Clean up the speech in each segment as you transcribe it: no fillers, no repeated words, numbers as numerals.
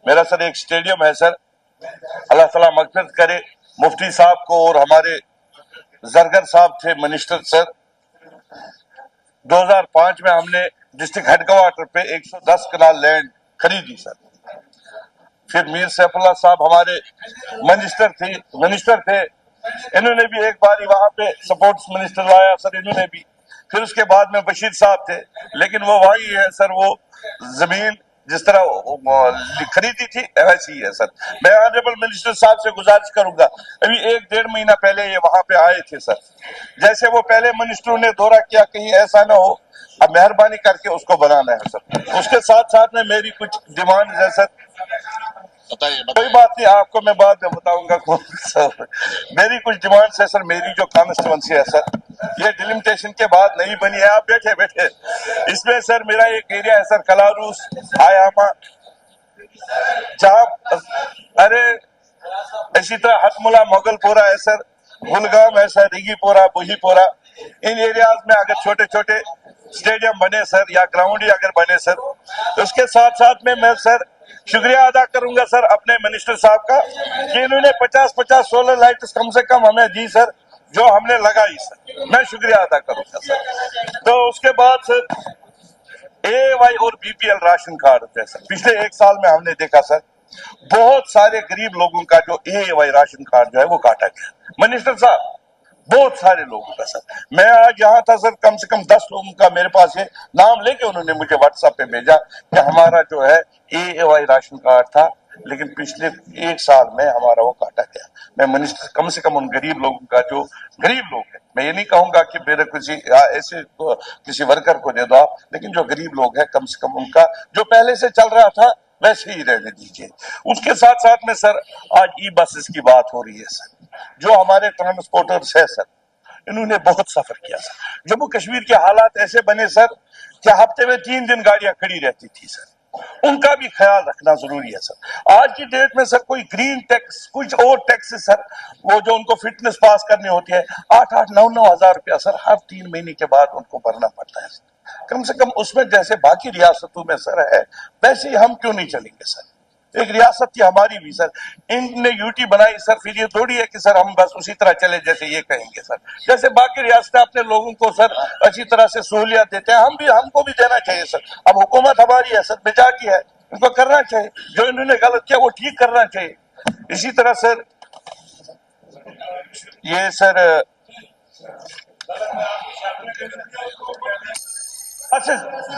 मेरा सर एक स्टेडियम है सर, अल्लाह ताला मगफिरत करे। मुफ्ती साहब को और हमारे जरगर साहब थे मिनिस्टर सर, 2005 में हमने डिस्ट्रिक्ट हेडक्वार्टर पे 110 कनाल लैंड खरीदी सर। फिर मीर सैफुल्लाह साहब हमारे मिनिस्टर थे, इन्होंने भी एक बार वहां पे सपोर्ट्स मिनिस्टर लाया सर, इन्होंने भी। फिर उसके बाद में बशीर साहब थे, लेकिन वो वही है सर, वो जमीन जिस तरह खरीदी थी वैसी ही है सर। मैं ऑनरेबल मिनिस्टर साहब से गुजारिश करूंगा, अभी 1-1.5 महीना पहले ये वहां पे आए थे सर, जैसे वो पहले मिनिस्टरों ने दौरा किया, कहीं ऐसा ना हो, अब मेहरबानी करके उसको बनाना है सर। उसके साथ साथ में मेरी कुछ डिमांड है सर। कोई बात नहीं, आपको मैं बाद में बताऊंगा सर। मेरी कुछ डिमांड्स है सर, मेरी जो कॉन्स्टिट्यूंसी है सर, ये डिलिमिटेशन के बाद नहीं बनी है, आप बैठे इसमें सर मेरा एक एरिया है सर, कलारूस, आयामा, जहां अरे इसी तरह हटमुला, मोगलपुरा है सर, गुलगाम है सर, रिगीपुरा, बुहीपुरा, इन एरियाज में अगर छोटे छोटे स्टेडियम बने सर, या ग्राउंड ही अगर बने सर, उसके साथ साथ में मैं सर शुक्रिया अदा करूंगा सर अपने मिनिस्टर साहब का कि इन्होंने 50-50 सोलर लाइट्स कम से कम हमें दी सर, जो हमने लगाई सर, मैं शुक्रिया अदा करूंगा सर। तो उसके बाद सर AY और BPL राशन कार्ड होते हैं सर, पिछले 1 साल में हमने देखा सर बहुत सारे गरीब लोगों का जो AY राशन कार्ड जो है वो काटा गया। मिनिस्टर साहब, बहुत सारे लोगों का सर, मैं आज यहाँ था सर, कम से कम 10 लोगों का मेरे पास है नाम लेके उन्होंने मुझे व्हाट्सएप पे भेजा कि हमारा जो है AY राशन कार्ड था, लेकिन पिछले 1 साल में हमारा वो काटा गया। मैं मिनिस्टर कम से कम उन गरीब लोगों का, जो गरीब लोग हैं, मैं ये नहीं कहूंगा कि मेरे ऐसे किसी वर्कर को दे दो आप, लेकिन जो गरीब लोग हैं कम से कम उनका जो पहले से चल रहा था वैसे ही रहने दीजिए। उसके साथ साथ में सर आज बसेस की बात हो रही है सर, जो हमारे ट्रांसपोर्टर्स है सर, इन्होंने बहुत सफर किया सर। जम्मू कश्मीर के हालात ऐसे बने सर कि हफ्ते में 3 दिन गाड़ियां खड़ी रहती थी सर, उनका भी ख्याल रखना जरूरी है सर। आज की डेट में सर कोई ग्रीन टैक्स, कुछ और टैक्स सर, वो जो उनको फिटनेस पास करनी होती है 8-8, 9-9 हजार रुपया सर हर 3 महीने के बाद उनको भरना पड़ता है। कम से कम उसमें जैसे बाकी रियासतों में सर है, वैसे ही हम क्यों नहीं चलेंगे सर? एक रियासत थी हमारी भी सर, इनने यूटी बनाई सर, फिर ये थोड़ी है कि सर हम बस उसी तरह चले जैसे ये कहेंगे सर। जैसे बाकी रियासतें अपने लोगों को सर अच्छी तरह से सहूलियत देते हैं, हमको भी देना चाहिए सर। अब हुकूमत हमारी है सर, बेचा की है, इनको करना चाहिए, जो इन्होंने गलत किया वो ठीक करना चाहिए। इसी तरह सर ये सर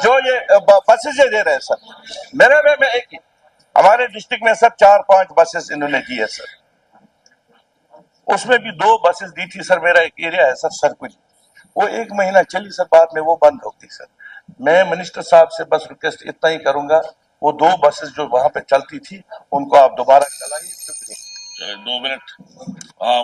जो ये बसेज दे रहे हैं सर, मेरे में एक ही हमारे डिस्ट्रिक्ट में सर 4-5 बसेस इन्होंने दी है सर, उसमें भी 2 बसेस दी थी सर। मेरा एक एरिया है सर सरकुली, वो 1 महीना चली सर, बाद में वो बंद हो गई सर। मैं मिनिस्टर साहब से बस रिक्वेस्ट इतना ही करूंगा, वो 2 बसेस जो वहां पे चलती थी उनको आप दोबारा चलाइए। 2 मिनट। हाँ।